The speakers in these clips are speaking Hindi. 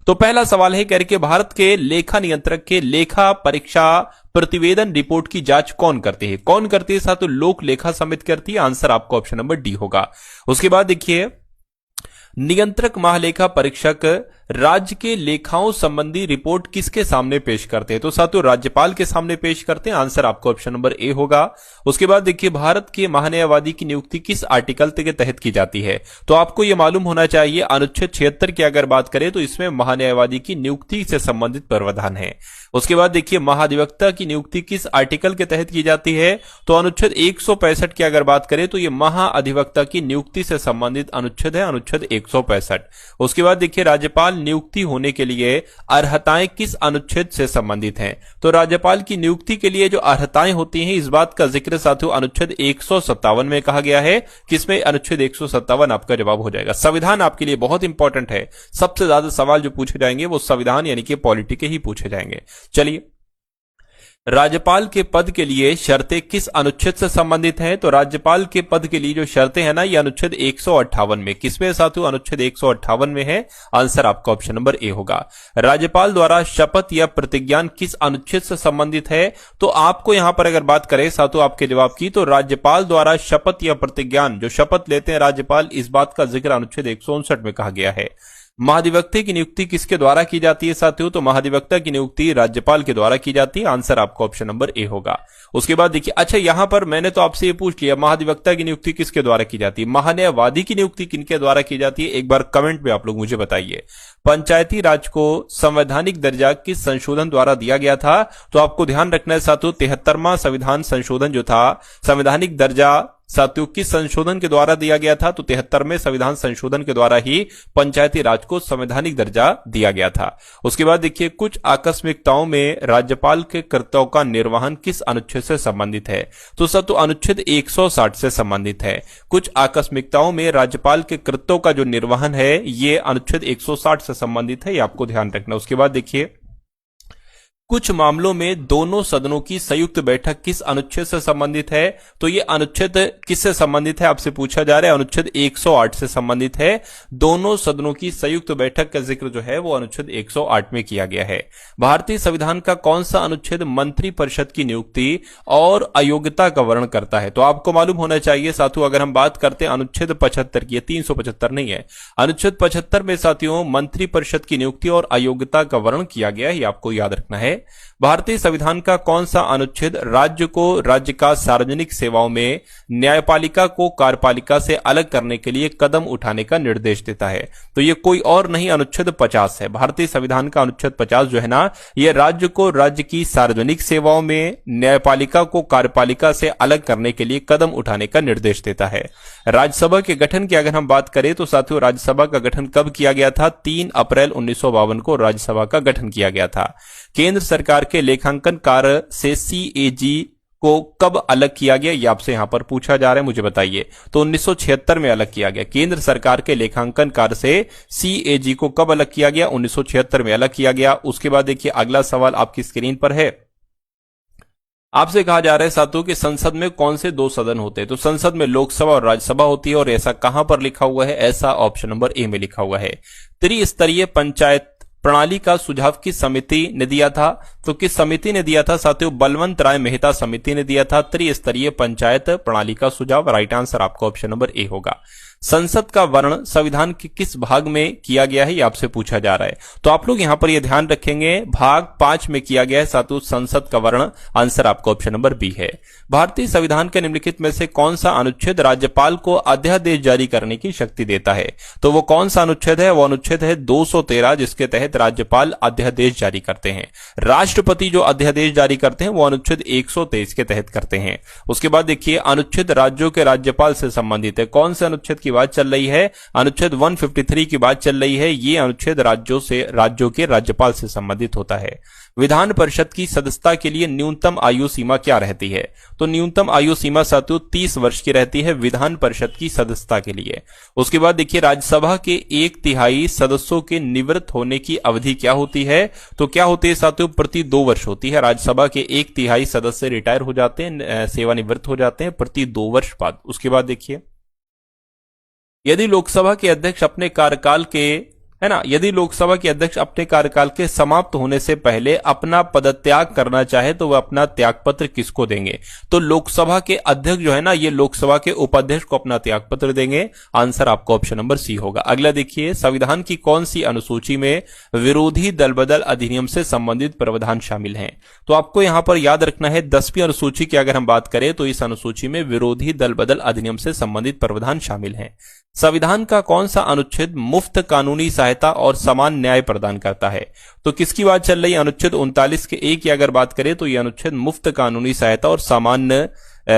तो पहला सवाल है, कह रहे कि भारत के लेखा नियंत्रक के लेखा परीक्षा प्रतिवेदन रिपोर्ट की जांच कौन करती है? कौन करती है साथियों? लोक लेखा समिति करती है। आंसर आपको ऑप्शन नंबर डी होगा। उसके बाद देखिए, नियंत्रक महालेखा परीक्षक राज्य के लेखाओं संबंधी रिपोर्ट किसके सामने पेश करते हैं? तो साथियों राज्यपाल के सामने पेश करते हैं। आंसर आपको ऑप्शन नंबर ए होगा। उसके बाद देखिए, भारत के महान्यायवादी की नियुक्ति किस आर्टिकल के तहत की जाती है? तो आपको यह मालूम होना चाहिए, अनुच्छेद 76 की अगर बात करें तो इसमें महान्यायवादी की नियुक्ति से संबंधित प्रावधान है। उसके बाद देखिए, महाधिवक्ता की नियुक्ति किस आर्टिकल के तहत की जाती है? तो अनुच्छेद 165 की अगर बात करें तो यह महाअधिवक्ता की नियुक्ति से संबंधित अनुच्छेद है, अनुच्छेद 165। उसके बाद देखिए, राज्यपाल नियुक्ति होने के लिए अर्हताएं किस अनुच्छेद से संबंधित हैं? तो राज्यपाल की नियुक्ति के लिए जो अर्हताएं होती हैं, इस बात का जिक्र साथियों अनुच्छेद 157 में कहा गया है। किसमें? अनुच्छेद 157 आपका जवाब हो जाएगा। संविधान आपके लिए बहुत इंपॉर्टेंट है। सबसे ज्यादा सवाल जो पूछे जाएंगे वो संविधान यानी कि पॉलिटी के ही पूछे जाएंगे। चलिए, राज्यपाल के पद के लिए शर्तें किस अनुच्छेद से संबंधित हैं? तो राज्यपाल के पद के लिए जो शर्तें हैं ना, ये अनुच्छेद 158 में। किसमें साथियों? अनुच्छेद 158 में है। आंसर आपका ऑप्शन नंबर ए होगा। राज्यपाल द्वारा शपथ या प्रतिज्ञान किस अनुच्छेद से संबंधित है? तो आपको यहां पर अगर बात करें साथियों आपके जवाब की, तो राज्यपाल द्वारा शपथ या प्रतिज्ञान, जो शपथ लेते हैं राज्यपाल, इस बात का जिक्र अनुच्छेद 159 में कहा गया है। महाधिवक्ता की नियुक्ति किसके द्वारा की जाती है साथियों? तो महाधिवक्ता की नियुक्ति राज्यपाल के द्वारा की जाती है। आंसर आपको ऑप्शन नंबर ए होगा। उसके बाद देखिए, अच्छा यहां पर मैंने तो आपसे ये पूछ लिया, महाधिवक्ता की नियुक्ति किसके द्वारा की जाती है? महान्यायवादी की नियुक्ति किनके द्वारा की जाती है? एक बार कमेंट में आप लोग मुझे बताइए। पंचायती राज को संवैधानिक दर्जा किस संशोधन द्वारा दिया गया था? तो आपको ध्यान रखना है साथियों, 73वां संविधान संशोधन जो था, संवैधानिक दर्जा साथियों किस संशोधन के द्वारा दिया गया था? तो 73वें संविधान संशोधन के द्वारा ही पंचायती राज को संवैधानिक दर्जा दिया गया था। उसके बाद देखिए, कुछ आकस्मिकताओं में राज्यपाल के कर्तव्यों का निर्वहन किस अनुच्छेद से संबंधित है? तो साथियों अनुच्छेद 160 से संबंधित है। कुछ आकस्मिकताओं में राज्यपाल के कर्तव्यों का जो निर्वहन है, ये अनुच्छेद 160 से संबंधित है, ये आपको ध्यान रखना। उसके बाद देखिए, कुछ मामलों में दोनों सदनों की संयुक्त बैठक किस अनुच्छेद से संबंधित है? तो ये अनुच्छेद किससे संबंधित है आपसे पूछा जा रहा है? अनुच्छेद 108 से संबंधित है। दोनों सदनों की संयुक्त बैठक का जिक्र जो है वो अनुच्छेद 108 में किया गया है। भारतीय संविधान का कौन सा अनुच्छेद मंत्री परिषद की नियुक्ति और अयोग्यता का वर्णन करता है? तो आपको मालूम होना चाहिए साथियों, अगर हम बात करते हैं अनुच्छेद 75 की, 375 नहीं है, अनुच्छेद 75 में साथियों मंत्री परिषद की नियुक्ति और अयोग्यता का वर्णन किया गया है, ये आपको याद रखना है। भारतीय संविधान का कौन सा अनुच्छेद राज्य को राज्य का सार्वजनिक सेवाओं में न्यायपालिका को कार्यपालिका से अलग करने के लिए कदम उठाने का निर्देश देता है? तो ये कोई और नहीं, अनुच्छेद 50 है। भारतीय संविधान का अनुच्छेद 50 जो है ना, ये राज्य को राज्य की सार्वजनिक सेवाओं में न्यायपालिका को कार्यपालिका से अलग करने के लिए कदम उठाने का निर्देश देता है। राज्यसभा के गठन की अगर हम बात करें तो साथियों राज्यसभा का गठन कब किया गया था? 3 अप्रैल 1952 को राज्यसभा का गठन किया गया था। केंद्र सरकार के लेखांकन कार्य से सीएजी को कब अलग किया गया, ये आपसे यहां पर पूछा जा रहा है, मुझे बताइए। तो 1976 में अलग किया गया। केंद्र सरकार के लेखांकन कार्य से सीएजी को कब अलग किया गया? 1976 में अलग किया गया। उसके बाद देखिए, अगला सवाल आपकी स्क्रीन पर है। आपसे कहा जा रहा है साथियों कि संसद में कौन से 2 सदन होते हैं? तो संसद में लोकसभा और राज्यसभा होती है। और ऐसा कहां पर लिखा हुआ है? ऐसा ऑप्शन नंबर ए में लिखा हुआ है। त्रिस्तरीय पंचायत प्रणाली का सुझाव किस समिति ने दिया था? तो किस समिति ने दिया था साथियों? बलवंत राय मेहता समिति ने दिया था त्रिस्तरीय पंचायत प्रणाली का सुझाव। राइट आंसर आपका ऑप्शन नंबर ए होगा। संसद का वर्णन संविधान के किस भाग में किया गया है, ये आपसे पूछा जा रहा है। तो आप लोग यहां पर ये ध्यान रखेंगे, भाग 5 में किया गया है साथियों संसद का वर्णन। आंसर आपका ऑप्शन नंबर बी है। भारतीय संविधान के निम्नलिखित में से कौन सा अनुच्छेद राज्यपाल को अध्यादेश जारी करने की शक्ति देता है? तो वो कौन सा अनुच्छेद है? वो अनुच्छेद है 213, जिसके तहत राज्यपाल अध्यादेश जारी करते हैं। राष्ट्रपति जो अध्यादेश जारी करते हैं वो अनुच्छेद 123 के तहत करते हैं। उसके बाद देखिए, अनुच्छेद राज्यों के राज्यपाल से संबंधित है। कौन से अनुच्छेद की बात चल रही है? अनुच्छेद 153 की बात चल रही है। ये अनुच्छेद राज्यों के राज्यपाल से संबंधित होता है। विधान परिषद की सदस्यता के लिए न्यूनतम आयु सीमा क्या रहती है? तो न्यूनतम आयु सीमा साथियों 30 वर्ष की रहती है विधान परिषद की सदस्यता के लिए। उसके बाद देखिए, राज्यसभा के 1/3 सदस्यों के निवृत्त होने की अवधि क्या होती है? तो क्या होती है साथियों? प्रति 2 वर्ष होती है। राज्यसभा के 1/3 सदस्य रिटायर हो जाते हैं, सेवानिवृत्त हो जाते हैं प्रति 2 वर्ष बाद। उसके बाद देखिए, यदि लोकसभा के अध्यक्ष अपने कार्यकाल के है ना, यदि लोकसभा के अध्यक्ष अपने कार्यकाल के समाप्त होने से पहले अपना पदत्याग करना चाहे तो वह अपना त्यागपत्र किसको देंगे? तो लोकसभा के अध्यक्ष जो है ना, ये लोकसभा के उपाध्यक्ष को अपना त्यागपत्र देंगे। आंसर आपको ऑप्शन नंबर सी होगा। अगला देखिए, संविधान की कौन सी अनुसूची में विरोधी दल बदल अधिनियम से संबंधित प्रावधान शामिल हैं? तो आपको यहां पर याद रखना है 10वीं अनुसूची की अगर हम बात करें तो इस अनुसूची में विरोधी दल बदल अधिनियम से संबंधित प्रावधान शामिल हैं। संविधान का कौन सा अनुच्छेद मुफ्त कानूनी सहायता और समान न्याय प्रदान करता है? तो किसकी बात चल रही है? अनुच्छेद 39 के ए की अगर बात करें तो यह अनुच्छेद मुफ्त कानूनी सहायता और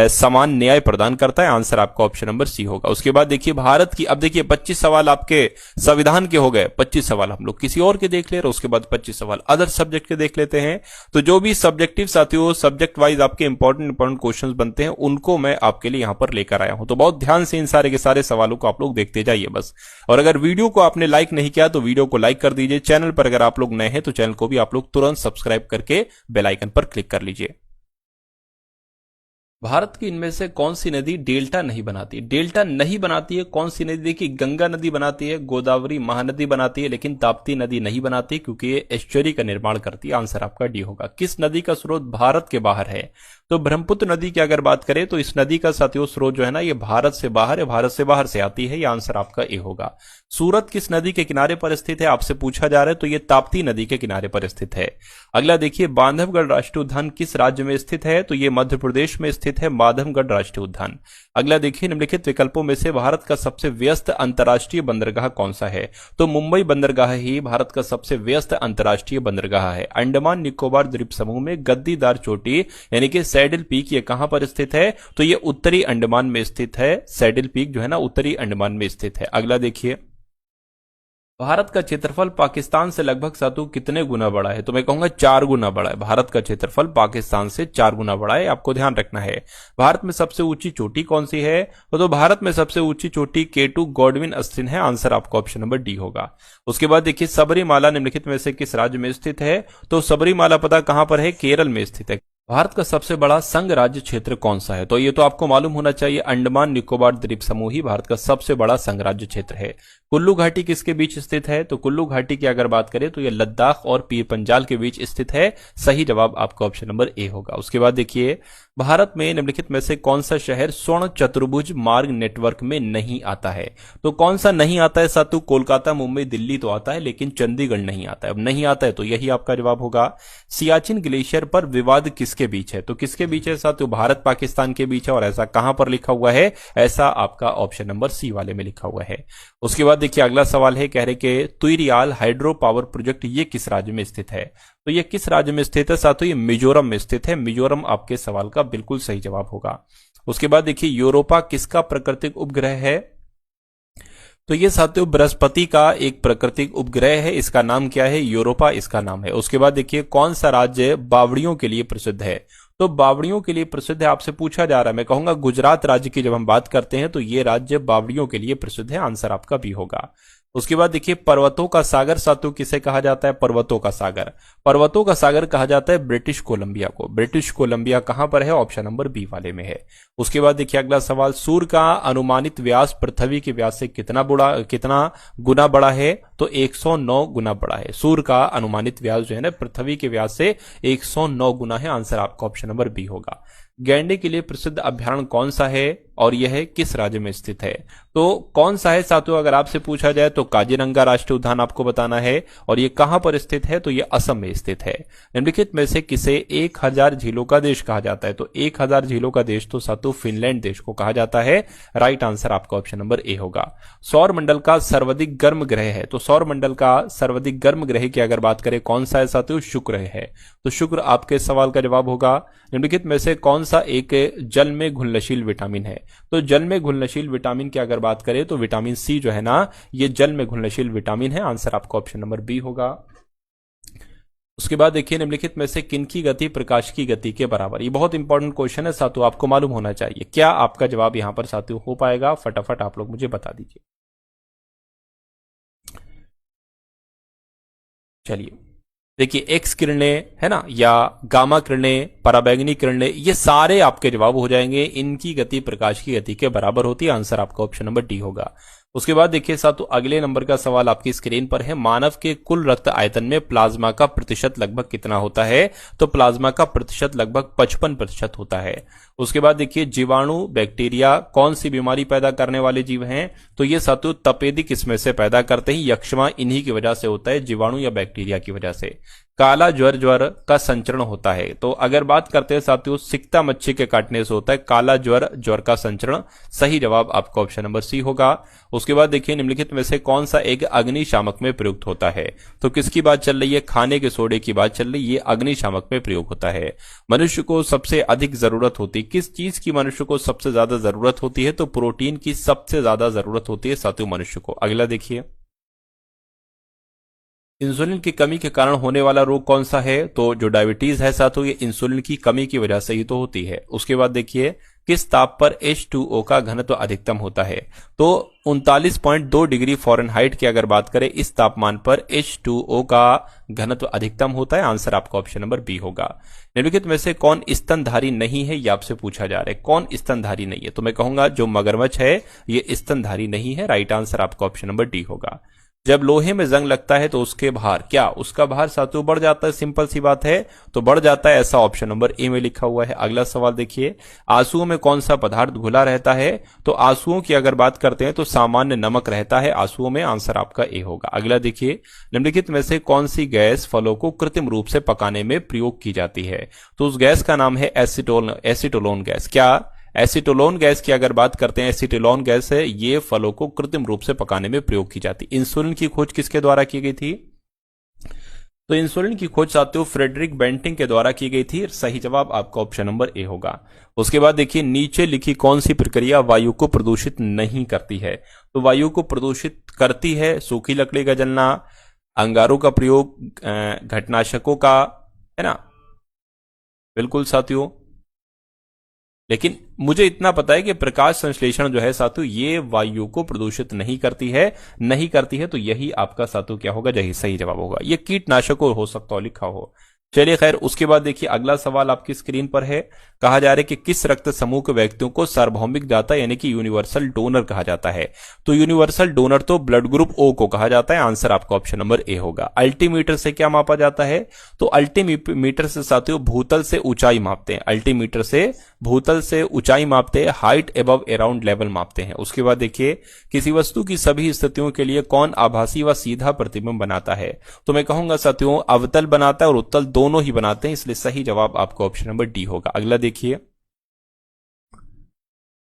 समान न्याय प्रदान करता है। आंसर आपका ऑप्शन नंबर सी होगा। उसके बाद देखिए भारत की, अब देखिए 25 सवाल आपके संविधान के हो गए, 25 सवाल हम लोग किसी और के देख ले रहे, उसके बाद 25 सवाल अदर सब्जेक्ट के देख लेते हैं। तो जो भी सब्जेक्टिव साथियों, सब्जेक्ट वाइज आपके इंपॉर्टेंट क्वेश्चंस बनते हैं, उनको मैं आपके लिए यहां पर लेकर आया हूं। तो बहुत ध्यान से इन सारे के सारे सवालों को आप लोग देखते जाइए बस। और अगर वीडियो को आपने लाइक नहीं किया तो वीडियो को लाइक कर दीजिए। चैनल पर अगर आप लोग नए हैं तो चैनल को भी आप लोग तुरंत सब्सक्राइब करके बेल आइकन पर क्लिक कर लीजिए। भारत की इनमें से कौन सी नदी डेल्टा नहीं बनाती? डेल्टा नहीं बनाती है कौन सी नदी? देखिए गंगा नदी बनाती है, गोदावरी महानदी बनाती है, लेकिन ताप्ती नदी नहीं बनाती क्योंकि ये एस्चुरी का निर्माण करती है। आंसर आपका डी होगा। किस नदी का स्रोत भारत के बाहर है? तो ब्रह्मपुत्र नदी की अगर बात करें तो इस नदी का साथियों स्रोत जो है ना, ये भारत से बाहर है, भारत से बाहर से आती है। ये आंसर आपका ए होगा। सूरत किस नदी के किनारे पर स्थित है आपसे पूछा जा रहा है, तो ये ताप्ती नदी के किनारे पर स्थित है। अगला देखिए, बांधवगढ़ राष्ट्रीय उद्यान किस राज्य में स्थित है? तो ये मध्य प्रदेश में स्थित है, बांधवगढ़ राष्ट्रीय उद्यान। अगला देखिए, निम्नलिखित विकल्पों में से भारत का सबसे व्यस्त अंतर्राष्ट्रीय बंदरगाह कौन सा है? तो मुंबई बंदरगाह ही भारत का सबसे व्यस्त अंतर्राष्ट्रीय बंदरगाह है। अंडमान निकोबार द्वीप समूह में गद्दीदार चोटी यानी कि सैडल पीक ये कहां पर स्थित है? तो ये उत्तरी अंडमान में स्थित है। सैडल पीक जो है ना, उत्तरी अंडमान में स्थित है। अगला देखिए, भारत का क्षेत्रफल पाकिस्तान से लगभग सातु कितने गुना बड़ा है? तो मैं कहूंगा 4 गुना बड़ा है। भारत का क्षेत्रफल पाकिस्तान से 4 गुना बड़ा है, आपको ध्यान रखना है। भारत में सबसे ऊंची चोटी कौन सी है? तो भारत में सबसे ऊंची चोटी K2 गॉडविन अस्थिन है। आंसर आपका ऑप्शन नंबर डी होगा। उसके बाद देखिए, सबरीमाला निम्नलिखित में से किस राज्य में स्थित है? तो सबरीमाला पता कहां पर है? केरल में स्थित है। भारत का सबसे बड़ा संघ राज्य क्षेत्र कौन सा है? तो ये तो आपको मालूम होना चाहिए, अंडमान निकोबार द्वीप समूह ही भारत का सबसे बड़ा संघ राज्य क्षेत्र है। कुल्लू घाटी किसके बीच स्थित है? तो कुल्लू घाटी की अगर बात करें तो यह लद्दाख और पीर पंजाल के बीच स्थित है। सही जवाब आपका ऑप्शन नंबर ए होगा। उसके बाद देखिए, भारत में निम्नलिखित में से कौन सा शहर स्वर्ण चतुर्भुज मार्ग नेटवर्क में नहीं आता है? तो कौन सा नहीं आता है सातु? कोलकाता, मुंबई, दिल्ली तो आता है, लेकिन चंडीगढ़ नहीं आता है। अब नहीं आता है तो यही आपका जवाब होगा। सियाचिन ग्लेशियर पर विवाद किसके बीच है? तो किसके बीच है सातु? भारत पाकिस्तान के बीच है। और ऐसा कहां पर लिखा हुआ है? ऐसा आपका ऑप्शन नंबर सी वाले में लिखा हुआ है। उसके बाद देखिए, अगला सवाल है, कह रहे कि तुईरियाल हाइड्रो पावर प्रोजेक्ट ये किस राज्य में स्थित है? तो ये किस राज्य में स्थित है साथियों? ये मिजोरम में स्थित है। मिजोरम आपके सवाल का बिल्कुल सही जवाब होगा। उसके बाद देखिए, यूरोपा किसका प्राकृतिक उपग्रह है? तो ये साथियों बृहस्पति का एक प्राकृतिक उपग्रह है। इसका नाम क्या है? यूरोपा इसका नाम है। उसके बाद देखिए, कौन सा राज्य बावड़ियों के लिए प्रसिद्ध है? तो बावड़ियों के लिए प्रसिद्ध है आपसे पूछा जा रहा है। मैं कहूंगा गुजरात राज्य की जब हम बात करते हैं तो ये राज्य बावड़ियों के लिए प्रसिद्ध है। आंसर आपका बी होगा। उसके बाद देखिए, पर्वतों का सागर सातु किसे कहा जाता है? पर्वतों का सागर, पर्वतों का सागर कहा जाता है ब्रिटिश कोलंबिया को। ब्रिटिश कोलंबिया कहां पर है? ऑप्शन नंबर बी वाले में है। उसके बाद देखिए, अगला सवाल, सूर्य का अनुमानित व्यास पृथ्वी के व्यास से कितना गुना बड़ा है? तो 109 गुना बड़ा है। सूर्य का अनुमानित व्यास जो है ना, पृथ्वी के व्यास से 109 गुना है। आंसर आपका ऑप्शन नंबर बी होगा। गैंडे के लिए प्रसिद्ध अभ्यारण्य कौन सा है और यह किस राज्य में स्थित है? तो कौन सा है साथियों अगर आपसे पूछा जाए तो काजीरंगा राष्ट्रीय उद्यान आपको बताना है। और ये कहां पर स्थित है? तो ये असम में स्थित है। निम्नलिखित में से किसे 1000 झीलों का देश कहा जाता है? तो 1000 झीलों का देश तो साथियों फिनलैंड देश को कहा जाता है। राइट आंसर आपका ऑप्शन नंबर ए होगा। सौर मंडल का सर्वाधिक गर्म ग्रह है, तो सौर मंडल का सर्वाधिक गर्म ग्रह की अगर बात करें कौन सा है साथियों? शुक्र है। तो शुक्र आपके सवाल का जवाब होगा। निम्नलिखित में से कौन सा एक जल में घुलनशील विटामिन है? तो जल में घुलनशील विटामिन की अगर बात करें तो विटामिन सी जो है ना, ये जल में घुलनशील विटामिन है। आंसर आपका ऑप्शन नंबर बी होगा। उसके बाद देखिए, निम्नलिखित में से किनकी गति प्रकाश की गति के बराबर? ये बहुत इंपॉर्टेंट क्वेश्चन है साथियों, आपको मालूम होना चाहिए। क्या आपका जवाब यहां पर साथियों हो पाएगा? फटाफट आप लोग मुझे बता दीजिए। चलिए देखिए, एक्स किरणें है ना, या गामा किरणें, पराबैंगनी किरणें, ये सारे आपके जवाब हो जाएंगे। इनकी गति प्रकाश की गति के बराबर होती है। आंसर आपका ऑप्शन नंबर डी होगा। उसके बाद देखिए साथियों अगले नंबर का सवाल आपकी स्क्रीन पर है, मानव के कुल रक्त आयतन में प्लाज्मा का प्रतिशत लगभग कितना होता है? तो प्लाज्मा का प्रतिशत लगभग 55% होता है। उसके बाद देखिए जीवाणु बैक्टीरिया कौन सी बीमारी पैदा करने वाले जीव हैं? तो ये साथियों तपेदिक इसमें से पैदा करते हैं, यक्ष्मा इन्हीं की वजह से होता है, जीवाणु या बैक्टीरिया की वजह से। काला ज्वर ज्वर का संचरण होता है, तो अगर बात करते हैं साथियों सिकता मच्छी के काटने से होता है काला ज्वर ज्वर का संचरण। सही जवाब आपका ऑप्शन नंबर सी होगा। उसके बाद देखिए निम्नलिखित में से कौन सा एक अग्निशामक में प्रयुक्त होता है? तो किसकी बात चल रही है? खाने के सोडे की बात चल रही है, ये अग्निशामक में प्रयोग होता है। मनुष्य को सबसे अधिक जरूरत होती है, किस चीज की मनुष्य को सबसे ज्यादा जरूरत होती है? तो प्रोटीन की सबसे ज्यादा जरूरत होती है साथियों मनुष्य को। अगला देखिए इंसुलिन की कमी के कारण होने वाला रोग कौन सा है? तो जो डायबिटीज है साथियों ये इंसुलिन की कमी की वजह से ही तो होती है। उसके बाद देखिए किस ताप पर H2O का घनत्व अधिकतम होता है? तो 39.2 डिग्री फ़ारेनहाइट की अगर बात करें इस तापमान पर H2O का घनत्व अधिकतम होता है। आंसर आपका ऑप्शन नंबर बी होगा। निम्नलिखित में से कौन स्तनधारी नहीं है? ये आपसे पूछा जा रहा है, कौन स्तनधारी नहीं है? तो मैं कहूंगा जो मगरमच्छ है ये स्तनधारी नहीं है। राइट आंसर आपका ऑप्शन नंबर डी होगा। जब लोहे में जंग लगता है तो उसके भार क्या? उसका भार साथियों बढ़ जाता है, सिंपल सी बात है, तो बढ़ जाता है, ऐसा ऑप्शन नंबर ए में लिखा हुआ है। अगला सवाल देखिए आंसुओं में कौन सा पदार्थ घुला रहता है? तो आंसुओं की अगर बात करते हैं तो सामान्य नमक रहता है आंसुओं में। आंसर आपका ए होगा। अगला देखिए निम्नलिखित में से कौन सी गैस फलों को कृत्रिम रूप से पकाने में प्रयोग की जाती है? तो उस गैस का नाम है एसीटोलोन गैस। क्या? एसीटोलोन गैस की अगर बात करते हैं, एसीटोलोन गैस है, ये फलों को कृत्रिम रूप से पकाने में प्रयोग की जाती है। इंसुलिन की खोज किसके द्वारा की गई थी? तो इंसुलिन की खोज साथियों फ्रेडरिक बेंटिंग के द्वारा की गई थी। सही जवाब आपका ऑप्शन नंबर ए होगा। उसके बाद देखिए नीचे लिखी कौन सी प्रक्रिया वायु को प्रदूषित नहीं करती है? तो वायु को प्रदूषित करती है सूखी लकड़ी का जलना, अंगारों का प्रयोग, घटनाशकों का, है ना? बिल्कुल साथियों, लेकिन मुझे इतना पता है कि प्रकाश संश्लेषण जो है साथियों ये वायु को प्रदूषित नहीं करती है, तो यही आपका साथियों क्या होगा? यही सही जवाब होगा। ये कीटनाशकों हो सकता हो लिखा हो। चलिए खैर, उसके बाद देखिए अगला सवाल आपकी स्क्रीन पर है। कहा जा रहा है कि किस रक्त समूह के व्यक्तियों को सार्वभौमिक दाता यानी कि यूनिवर्सल डोनर कहा जाता है? तो यूनिवर्सल डोनर तो ब्लड ग्रुप ओ को कहा जाता है। आंसर आपका ऑप्शन नंबर ए होगा। अल्टीमीटर से क्या मापा जाता है? तो अल्टीमीटर से साथियों भूतल से ऊंचाई मापते हैं। अल्टीमीटर से भूतल से ऊंचाई मापते हैं, हाइट एबव अराउंड लेवल मापते हैं। उसके बाद देखिए किसी वस्तु की सभी स्थितियों के लिए कौन आभासी व सीधा प्रतिबिंब बनाता है? तो मैं कहूंगा साथियों अवतल बनाता है और उत्तल दोनों ही बनाते हैं, इसलिए सही जवाब आपका ऑप्शन नंबर डी होगा। अगला देखिए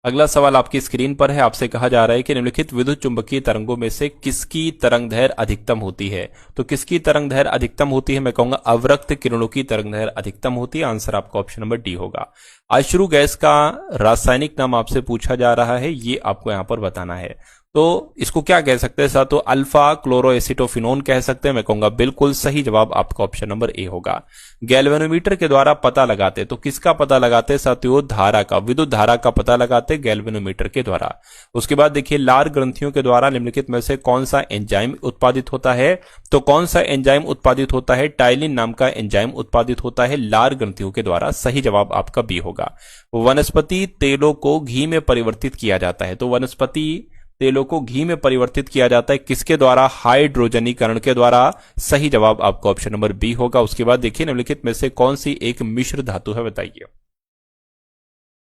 अगला सवाल आपकी स्क्रीन पर है। आपसे कहा जा रहा है कि निम्नलिखित विद्युत चुंबकीय तरंगों में से किसकी तरंग दैर्घ्य अधिकतम होती है? तो किसकी तरंग दैर्घ्य अधिकतम होती है? मैं कहूंगा अवरक्त किरणों की तरंग दैर्घ्य अधिकतम होती है। आंसर आपका ऑप्शन नंबर डी होगा। अश्रु गैस का रासायनिक नाम आपसे पूछा जा रहा है, ये आपको यहां पर बताना है। तो इसको क्या कह सकते हैं साथियों? अल्फा क्लोरोएसिटोफिनोन कह सकते हैं। मैं कहूंगा बिल्कुल सही जवाब आपका ऑप्शन नंबर ए होगा। गैल्वेनोमीटर के द्वारा पता लगाते, तो किसका पता लगाते साथियों? धारा का, विद्युत धारा का पता लगाते गैल्वेनोमीटर के द्वारा। उसके बाद देखिए लार ग्रंथियों के द्वारा निम्नलिखित में से कौन सा एंजाइम उत्पादित होता है? तो कौन सा एंजाइम उत्पादित होता है? टाइलिन नाम का एंजाइम उत्पादित होता है लार ग्रंथियों के द्वारा। सही जवाब आपका बी होगा। वनस्पति तेलों को घी में परिवर्तित किया जाता है, तो वनस्पति तेलों को घी में परिवर्तित किया जाता है किसके द्वारा? हाइड्रोजनीकरण के द्वारा। सही जवाब आपका ऑप्शन नंबर बी होगा। उसके बाद देखिए निम्नलिखित में से कौन सी एक मिश्र धातु है? बताइए।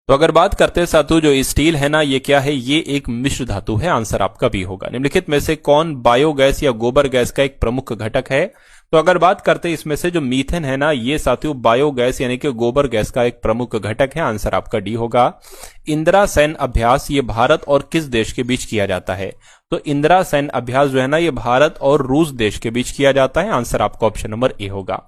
तो अगर बात करते हैं साथियों जो स्टील है ना, ये क्या है? ये एक मिश्र धातु है। आंसर आपका बी होगा। निम्नलिखित में से कौन बायोगैस या गोबर गैस का एक प्रमुख घटक है? तो अगर बात करते हैं इसमें से जो मीथेन है ना, ये साथियों बायोगैस यानी कि गोबर गैस का एक प्रमुख घटक है। आंसर आपका डी होगा। इंदिरा सैन्य अभ्यास ये भारत और किस देश के बीच किया जाता है? तो इंदिरा सैन्य अभ्यास जो है ना, ये भारत और रूस देश के बीच किया जाता है। आंसर आपका ऑप्शन नंबर ए होगा।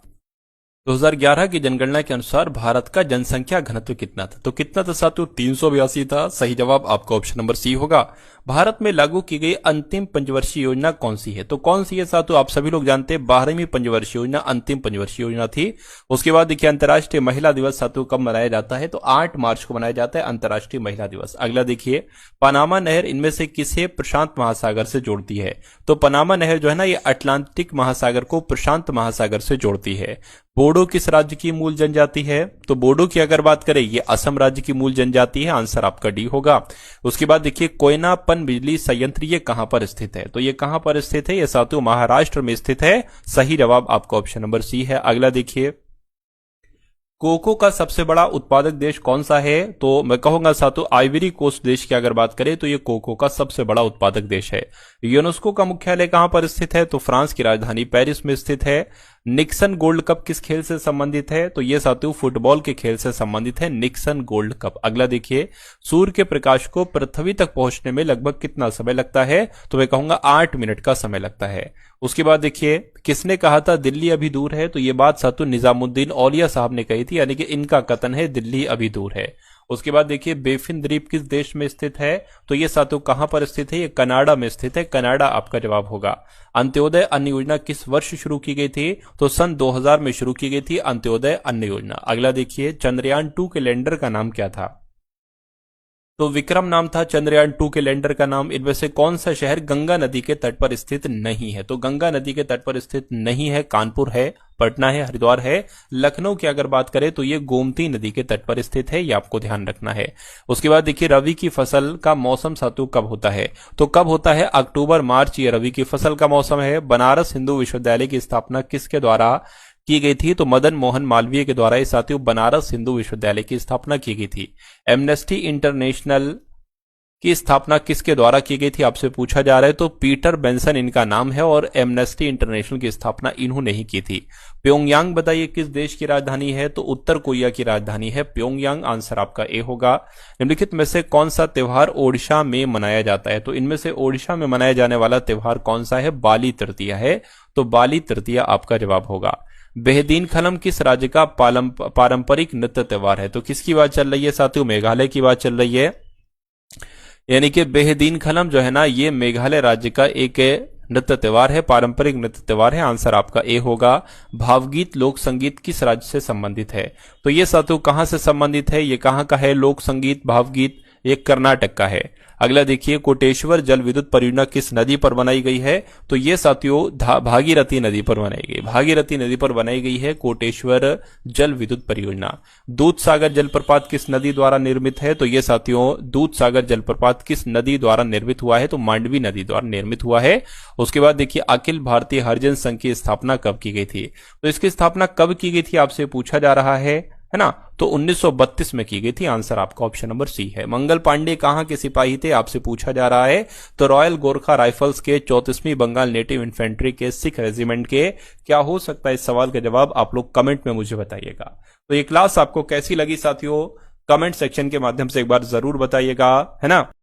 2011 की जनगणना के अनुसार भारत का जनसंख्या घनत्व कितना था? तो कितना था साथियों? 382 था। सही जवाब आपका ऑप्शन नंबर सी होगा। भारत में लागू की गई अंतिम पंचवर्षीय योजना कौन सी है? तो कौन सी है साथियों? आप सभी लोग जानते हैं 12वीं पंचवर्षीय योजना अंतिम पंचवर्षीय योजना थी। उसके बाद देखिए अंतर्राष्ट्रीय महिला दिवस साथियों कब मनाया जाता है? तो 8 मार्च को मनाया जाता है अंतर्राष्ट्रीय महिला दिवस। अगला देखिए पनामा नहर इनमें से किसे प्रशांत महासागर से जोड़ती है? तो पनामा नहर जो है ना, ये अटलांटिक महासागर को प्रशांत महासागर से जोड़ती है। बोडो किस राज्य की मूल जनजाति है? तो बोडो की अगर बात करें ये असम राज्य की मूल जनजाति है। आंसर आपका डी होगा। उसके बाद देखिए कोयनापन पन बिजली संयंत्र ये कहां पर स्थित है? तो ये कहां पर स्थित है? ये साथियों महाराष्ट्र में स्थित है। सही जवाब आपका ऑप्शन नंबर सी है। अगला देखिए, कोको का सबसे बड़ा उत्पादक देश कौन सा है? तो मैं कहूंगा साथियों आइवरी कोस्ट देश की अगर बात करें तो ये कोको का सबसे बड़ा उत्पादक देश है। यूनेस्को का मुख्यालय कहां पर स्थित है? तो फ्रांस की राजधानी पेरिस में स्थित है। निक्सन गोल्ड कप किस खेल से संबंधित है? तो ये साथियों फुटबॉल के खेल से संबंधित है, निक्सन गोल्ड कप। अगला देखिए, सूर्य के प्रकाश को पृथ्वी तक पहुंचने में लगभग कितना समय लगता है? तो मैं कहूंगा 8 मिनट का समय लगता है। उसके बाद देखिए, किसने कहा था दिल्ली अभी दूर है? तो ये बात साथियों निजामुद्दीन औलिया साहब ने कही थी, यानी कि इनका कथन है दिल्ली अभी दूर है। उसके बाद देखिए, बेफिन द्वीप किस देश में स्थित है? तो ये साथियों कहां पर स्थित है? ये कनाडा में स्थित है। कनाडा आपका जवाब होगा। अंत्योदय अन्न योजना किस वर्ष शुरू की गई थी? तो सन 2000 में शुरू की गई थी अंत्योदय अन्न योजना। अगला देखिए, चंद्रयान 2 के लैंडर का नाम क्या था? तो विक्रम नाम था चंद्रयान 2 के लैंडर का नाम। इनमें से कौन सा शहर गंगा नदी के तट पर स्थित नहीं है? तो गंगा नदी के तट पर स्थित नहीं है। कानपुर है, पटना है, हरिद्वार है। लखनऊ की अगर बात करें तो ये गोमती नदी के तट पर स्थित है, ये आपको ध्यान रखना है। उसके बाद देखिए, रबी की फसल का मौसम साथियों कब होता है? तो कब होता है? अक्टूबर मार्च, ये रबी की फसल का मौसम है। बनारस हिंदू विश्वविद्यालय की स्थापना किसके द्वारा की गई थी? तो मदन मोहन मालवीय के द्वारा ये साथियों बनारस हिंदू विश्वविद्यालय की स्थापना की गई थी। एमनेस्टी इंटरनेशनल की स्थापना किसके द्वारा की गई थी आपसे पूछा जा रहा है? तो पीटर बेंसन इनका नाम है और एमनेस्टी इंटरनेशनल की स्थापना इन्होंने ही की थी। प्योंगयांग बताइए किस देश की राजधानी है? तो उत्तर कोरिया की राजधानी है प्योंगयांग। आंसर आपका ए होगा। निम्नलिखित में से कौन सा त्योहार ओडिशा में मनाया जाता है? तो इनमें से ओडिशा में मनाया जाने वाला त्योहार कौन सा है? बाली तृतीया है। तो बाली तृतीया आपका जवाब होगा। बेहदीन खलम किस राज्य का पारंपरिक नृत्य त्योहार है? तो किसकी बात चल रही है साथियों? मेघालय की बात चल रही है। यानी कि बेहदीन खलम जो है ना, ये मेघालय राज्य का एक नृत्य त्योहार है, पारंपरिक नृत्य त्योहार है। आंसर आपका ए होगा। भावगीत लोक संगीत किस राज्य से संबंधित है? तो ये साथियों कहां से संबंधित है? ये कहां का है लोक संगीत भावगीत? ये कर्नाटक का है। अगला देखिए, कोटेश्वर जल विद्युत परियोजना किस नदी पर बनाई गई है? तो ये साथियों भागीरथी नदी पर बनाई गई। भागीरथी नदी पर बनाई गई है कोटेश्वर जल विद्युत परियोजना। दूध सागर जलप्रपात किस नदी द्वारा निर्मित है? तो ये साथियों दूध सागर जलप्रपात किस नदी द्वारा निर्मित हुआ है? तो मांडवी नदी द्वारा निर्मित हुआ है। उसके बाद देखिए, अखिल भारतीय हरिजन संघ की स्थापना कब की गई थी? तो इसकी स्थापना कब की गई थी आपसे पूछा जा रहा है ना? तो 1932 में की गई थी। आंसर आपका ऑप्शन नंबर सी है। मंगल पांडे कहां के सिपाही थे आपसे पूछा जा रहा है? तो रॉयल गोरखा राइफल्स के 34वीं बंगाल नेटिव इन्फेंट्री के सिख रेजिमेंट के। क्या हो सकता है इस सवाल का जवाब? आप लोग कमेंट में मुझे बताइएगा। तो ये क्लास आपको कैसी लगी साथियों? कमेंट सेक्शन के माध्यम से एक बार जरूर बताइएगा, है ना।